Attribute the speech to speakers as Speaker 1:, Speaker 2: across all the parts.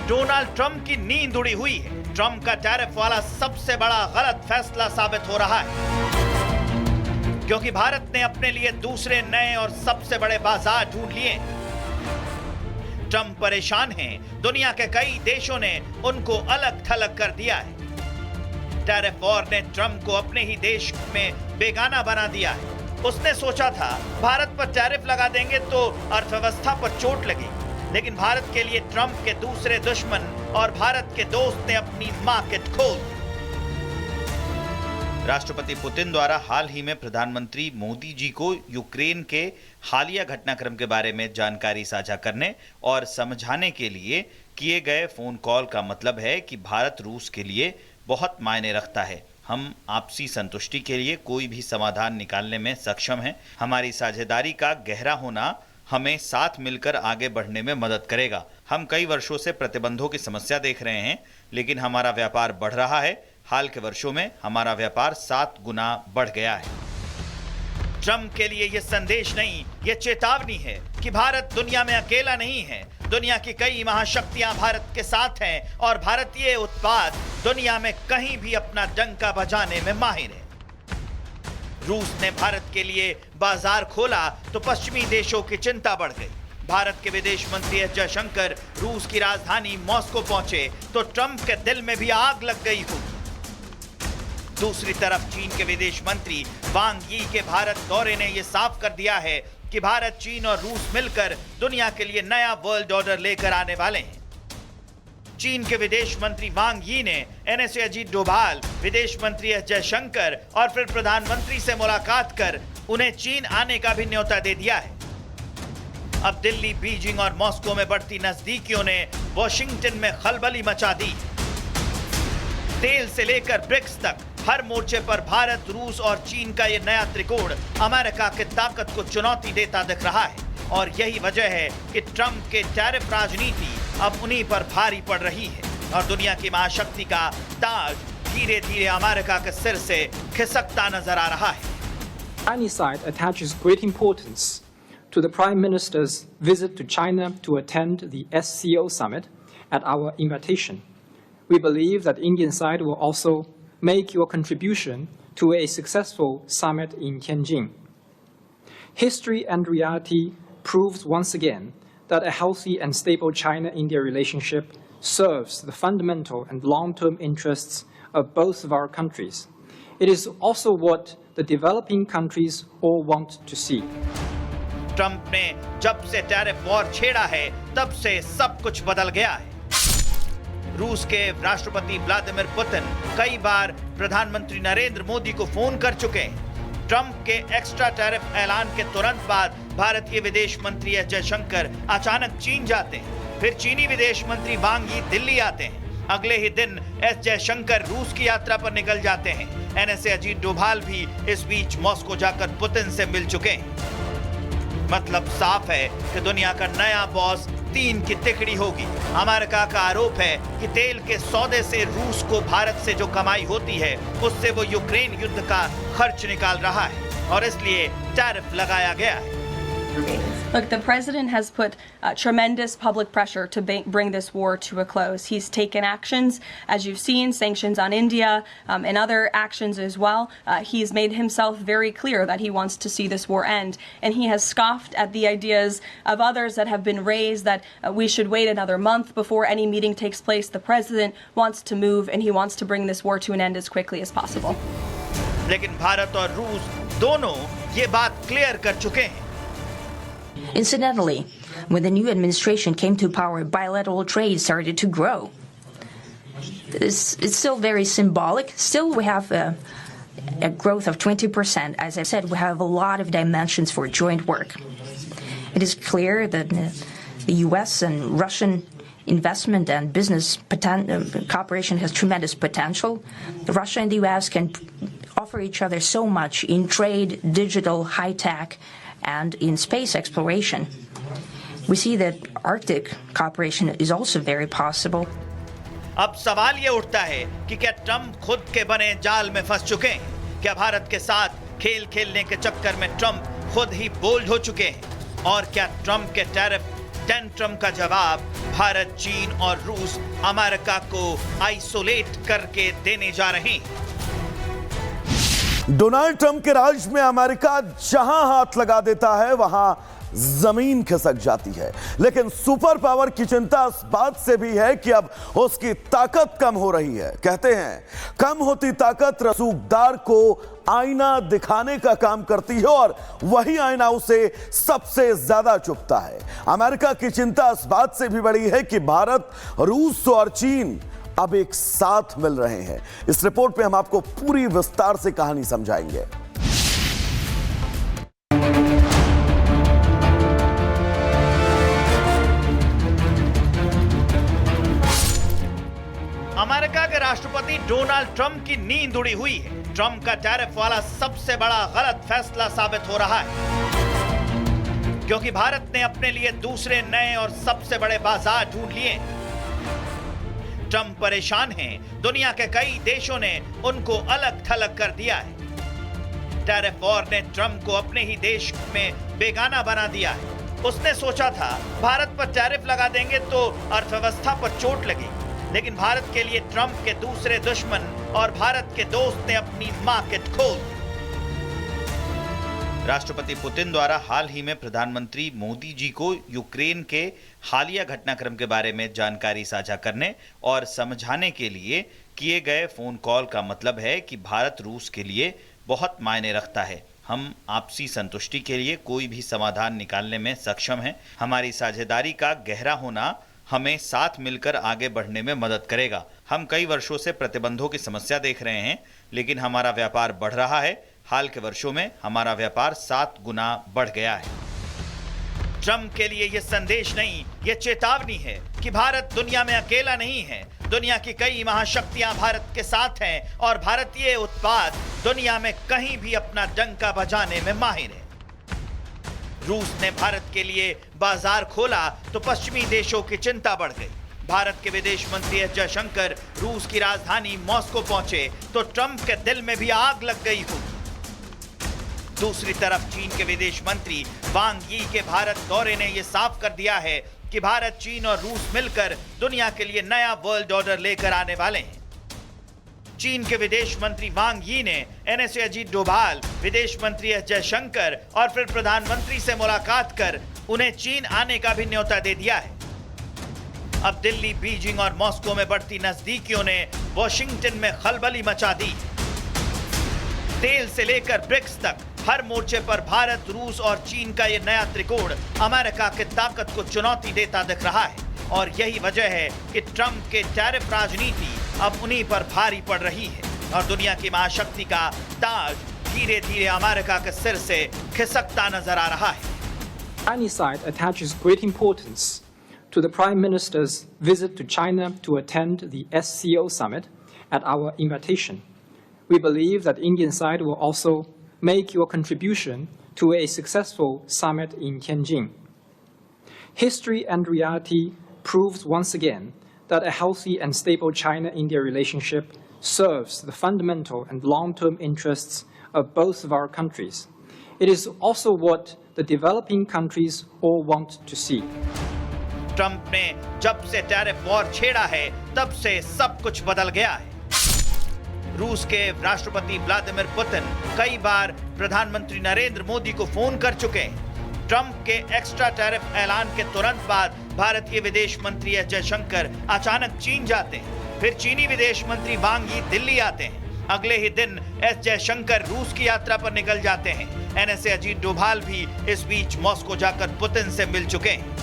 Speaker 1: Donald Trump की नींद उड़ी हुई है। ट्रंप का टैरिफ वाला सबसे बड़ा गलत फैसला साबित हो रहा है, क्योंकि भारत ने अपने लिए दूसरे नए और सबसे बड़े बाजार ढूंढ लिए। ट्रंप परेशान हैं, दुनिया के कई देशों ने उनको अलग थलग कर दिया है। टैरिफ वॉर ने ट्रंप को अपने ही देश में बेगाना बना दिया है। उसने सोचा था भारत पर टैरिफ लगा देंगे तो अर्थव्यवस्था पर चोट लगेगी, लेकिन भारत के लिए ट्रंप के दूसरे दुश्मन और भारत के दोस्त ने अपनी मार्केट खोल दी। राष्ट्रपति पुतिन द्वारा हाल ही में प्रधानमंत्री मोदी जी को यूक्रेन के हालिया घटनाक्रम के बारे में जानकारी साझा करने और समझाने के लिए किए गए फोन कॉल का मतलब है कि भारत रूस के लिए बहुत मायने रखता है। हम आपसी संतुष्टि के लिए कोई भी समाधान निकालने में सक्षम हैं। हमारी साझेदारी का गहरा होना हमें साथ मिलकर आगे बढ़ने में मदद करेगा। हम कई वर्षों से प्रतिबंधों की समस्या देख रहे हैं, लेकिन हमारा व्यापार बढ़ रहा है। हाल के वर्षों में हमारा व्यापार 7 गुना बढ़ गया है। ट्रंप के लिए यह संदेश नहीं, यह चेतावनी है कि भारत दुनिया में अकेला नहीं है। दुनिया की कई महाशक्तियां भारत के साथ हैं और भारतीय उत्पाद दुनिया में कहीं भी अपना डंका बजाने में माहिर है। रूस ने भारत के लिए बाजार खोला तो पश्चिमी देशों की चिंता बढ़ गई। भारत के विदेश मंत्री एस जयशंकर रूस की राजधानी मॉस्को पहुंचे तो ट्रंप के दिल में भी आग लग गई होगी। दूसरी तरफ चीन के विदेश मंत्री वांग यी के भारत दौरे ने यह साफ कर दिया है कि भारत, चीन और रूस मिलकर दुनिया के लिए नया वर्ल्ड ऑर्डर लेकर आने वाले हैं। चीन के विदेश मंत्री वांग यी ने एनएसए अजीत डोभाल, विदेश मंत्री एस जयशंकर और फिर प्रधानमंत्री से मुलाकात कर उन्हें चीन आने का भी न्योता दे दिया है। अब दिल्ली, बीजिंग और मॉस्को में बढ़ती नजदीकियों ने वॉशिंगटन में खलबली मचा दी। तेल से लेकर ब्रिक्स तक हर मोर्चे पर भारत, रूस और चीन का ये नया त्रिकोण अमेरिका की ताकत को चुनौती देता दिख रहा है और यही वजह है कि ट्रंप के टैरिफ राजनीति अब उन्हीं पर भारी पड़ रही है और दुनिया की महाशक्ति का ताज धीरे धीरे अमेरिका के सिर से खिसकता नजर आ रहा है।
Speaker 2: Chinese side attaches great importance to the Prime Minister's visit to China to attend the SCO summit at our invitation. We believe that Indian side will also make your contribution to a successful summit in Tianjin. History and reality proves once again that a healthy and stable China-India relationship serves the fundamental and long-term interests of both of our countries. It is also what the developing countries all want to see.
Speaker 1: Trump ने जब से tariff war छेड़ा है, तब से सब कुछ बदल गया है। रूस के राष्ट्रपति व्लादिमीर पुतिन कई बार प्रधानमंत्री नरेंद्र मोदी को फोन कर चुके हैं। ट्रंप के एक्स्ट्रा टैरिफ ऐलान के तुरंत बाद भारतीय विदेश मंत्री एस जयशंकर अचानक चीन जाते हैं। फिर चीनी विदेश मंत्री वांग यी दिल्ली आते हैं। अगले ही दिन एस जयशंकर रूस की यात्रा पर निकल जाते हैं। एनएसए अजीत डोभाल भी इस बीच मॉस्को जाकर पुतिन से मिल चुके हैं। मतलब साफ है कि दुनिया का नया बॉस 3 की तिकड़ी होगी। अमेरिका का आरोप है कि तेल के सौदे से रूस को भारत से जो कमाई होती है, उससे वो यूक्रेन युद्ध का खर्च निकाल रहा है और इसलिए टैरिफ लगाया गया है।
Speaker 3: Look, the president has put tremendous public pressure to bring this war to a close. He's taken actions, as you've seen, sanctions on India and other actions as well. He's made himself very clear that he wants to see this war end. And he has scoffed at the ideas of others that have been raised that we should wait another month before any meeting takes place. The president wants to move and he wants to bring this war to an end as quickly as possible.
Speaker 1: लेकिन भारत और रूस दोनों ये बात clear कर चुके हैं।
Speaker 4: Incidentally, when the new administration came to power, bilateral trade started to grow. It's still very symbolic. Still, we have a growth of 20%. As I said, we have a lot of dimensions for joint work. It is clear that the U.S. and Russian investment and business cooperation has tremendous potential. Russia and the U.S. can offer each other so much in trade, digital, high-tech, and in space exploration. We see that Arctic cooperation is also very possible.
Speaker 1: अब सवाल ये उठता है कि क्या Trump खुद के बने जाल में फंस चुके हैं? क्या भारत के साथ खेल खेलने के चक्कर में ट्रंप खुद ही बोल्ड हो चुके हैं? और क्या ट्रंप के टैरिफ टेंट्रम का जवाब भारत, चीन और रूस अमेरिका को आइसोलेट करके देने जा रहे हैं।
Speaker 5: डोनाल्ड ट्रंप के राज में अमेरिका जहां हाथ लगा देता है वहां जमीन खिसक जाती है। लेकिन सुपर पावर की चिंता इस बात से भी है कि अब उसकी ताकत कम हो रही है। कहते हैं कम होती ताकत रसूखदार को आईना दिखाने का काम करती है और वही आईना उसे सबसे ज्यादा चुभता है। अमेरिका की चिंता इस बात से भी बड़ी है कि भारत, रूस और चीन अब एक साथ मिल रहे हैं। इस रिपोर्ट पे हम आपको पूरी विस्तार से कहानी समझाएंगे।
Speaker 1: अमेरिका के राष्ट्रपति डोनाल्ड ट्रंप की नींद उड़ी हुई है। ट्रंप का टैरिफ वाला सबसे बड़ा गलत फैसला साबित हो रहा है, क्योंकि भारत ने अपने लिए दूसरे नए और सबसे बड़े बाजार ढूंढ लिए। ट्रंप परेशान हैं। दुनिया के कई देशों ने उनको अलग थलग कर दिया है। टैरिफ वॉर ने ट्रंप को अपने ही देश में बेगाना बना दिया है। उसने सोचा था भारत पर टैरिफ लगा देंगे तो अर्थव्यवस्था पर चोट लगेगी, लेकिन भारत के लिए ट्रंप के दूसरे दुश्मन और भारत के दोस्त ने अपनी मार्केट खोल दी। राष्ट्रपति पुतिन द्वारा हाल ही में प्रधानमंत्री मोदी जी को यूक्रेन के हालिया घटनाक्रम के बारे में जानकारी साझा करने और समझाने के लिए किए गए फोन कॉल का मतलब है कि भारत रूस के लिए बहुत मायने रखता है। हम आपसी संतुष्टि के लिए कोई भी समाधान निकालने में सक्षम हैं। हमारी साझेदारी का गहरा होना हमें साथ मिलकर आगे बढ़ने में मदद करेगा। हम कई वर्षों से प्रतिबंधों की समस्या देख रहे हैं, लेकिन हमारा व्यापार बढ़ रहा है। हाल के वर्षों में हमारा व्यापार 7 गुना बढ़ गया है। ट्रंप के लिए यह संदेश नहीं, यह चेतावनी है कि भारत दुनिया में अकेला नहीं है। दुनिया की कई महाशक्तियां भारत के साथ हैं और भारतीय उत्पाद दुनिया में कहीं भी अपना डंका बजाने में माहिर है। रूस ने भारत के लिए बाजार खोला तो पश्चिमी देशों की चिंता बढ़ गई। भारत के विदेश मंत्री एस जयशंकर रूस की राजधानी मॉस्को पहुंचे तो ट्रंप के दिल में भी आग लग गई होगी। दूसरी तरफ चीन के विदेश मंत्री वांग यी के भारत दौरे ने यह साफ कर दिया है कि भारत, चीन और रूस मिलकर दुनिया के लिए नया वर्ल्ड ऑर्डर लेकर आने वाले हैं। चीन के विदेश मंत्री वांग यी ने एनएसए अजीत डोभाल, विदेश मंत्री एस जयशंकर और फिर प्रधानमंत्री से मुलाकात कर उन्हें चीन आने का भी न्योता दे दिया है। अब दिल्ली, बीजिंग और मॉस्को में बढ़ती नजदीकियों ने वॉशिंगटन में खलबली मचा दी। तेल से लेकर ब्रिक्स तक हर मोर्चे पर भारत, रूस और चीन का ये नया त्रिकोण अमेरिका की ताकत को चुनौती देता दिख रहा है और यही वजह है कि ट्रंप के टैरिफ राजनीति अब उन्हीं पर भारी पड़ रही है और दुनिया की महाशक्ति का ताज धीरे धीरे अमेरिका के सिर से खिसकता नजर आ रहा है।
Speaker 2: Chinese side attaches great importance to the Prime Minister's visit to China to attend the SCO summit at our invitation. We believe that Indian side will also make your contribution to a successful summit in Tianjin. History and reality proves once again that a healthy and stable China-India relationship serves the fundamental and long-term interests of both of our countries. It is also what the developing countries all want to see.
Speaker 1: Trump ने जब से tariff war छेड़ा है तब से सब कुछ बदल गया है। रूस के राष्ट्रपति व्लादिमीर पुतिन कई बार प्रधानमंत्री नरेंद्र मोदी को फोन कर चुके हैं। ट्रंप के एक्स्ट्रा टैरिफ ऐलान के तुरंत बाद भारतीय विदेश मंत्री एस जयशंकर अचानक चीन जाते हैं। फिर चीनी विदेश मंत्री वांग यी दिल्ली आते हैं। अगले ही दिन एस जयशंकर रूस की यात्रा पर निकल जाते हैं। एनएसए अजीत डोभाल भी इस बीच मॉस्को जाकर पुतिन से मिल चुके हैं।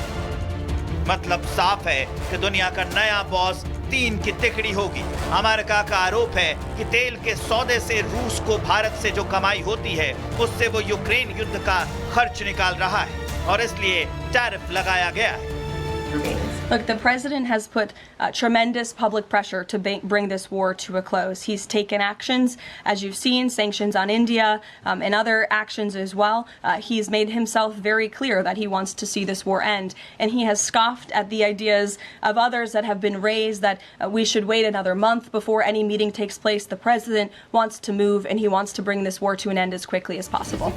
Speaker 1: मतलब साफ है कि दुनिया का नया बॉस 3 की तिकड़ी होगी। अमेरिका का आरोप है कि तेल के सौदे से रूस को भारत से जो कमाई होती है उससे वो यूक्रेन युद्ध का खर्च निकाल रहा है और इसलिए टैरिफ लगाया गया है।
Speaker 3: Look, the president has put tremendous public pressure to bring this war to a close. He's taken actions, as you've seen, sanctions on India and other actions as well. He's made himself very clear that he wants to see this war end. And he has scoffed at the ideas of others that have been raised that we should wait another month before any meeting takes place. The president wants to move and he wants to bring this war to an end as quickly as possible.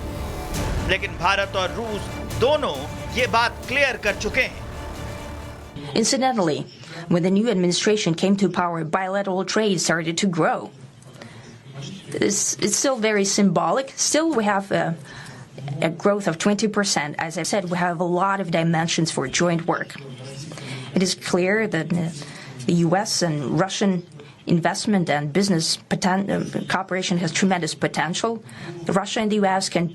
Speaker 1: लेकिन भारत और रूस दोनों ये बात clear कर चुके हैं
Speaker 4: Incidentally, when the new administration came to power, bilateral trade started to grow. It's still very symbolic. Still, we have a growth of 20%. As I said, we have a lot of dimensions for joint work. It is clear that the U.S. and Russian investment and business cooperation has tremendous potential. Russia and the U.S. can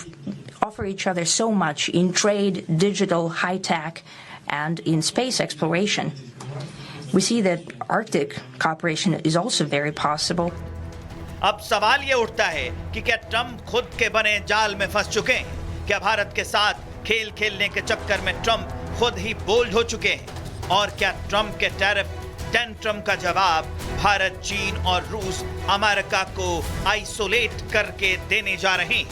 Speaker 4: offer each other so much in trade, digital, high-tech, and in space exploration. We see that Arctic cooperation is also very possible.
Speaker 1: अब सवाल ये उठता है कि क्या Trump खुद के बने जाल में फंस चुके हैं? क्या भारत के साथ खेल खेलने के चक्कर में ट्रंप खुद ही बोल्ड हो चुके हैं? और क्या ट्रंप के टैरिफ टेंट्रम का जवाब भारत, चीन और रूस अमेरिका को आइसोलेट करके देने जा रहे हैं?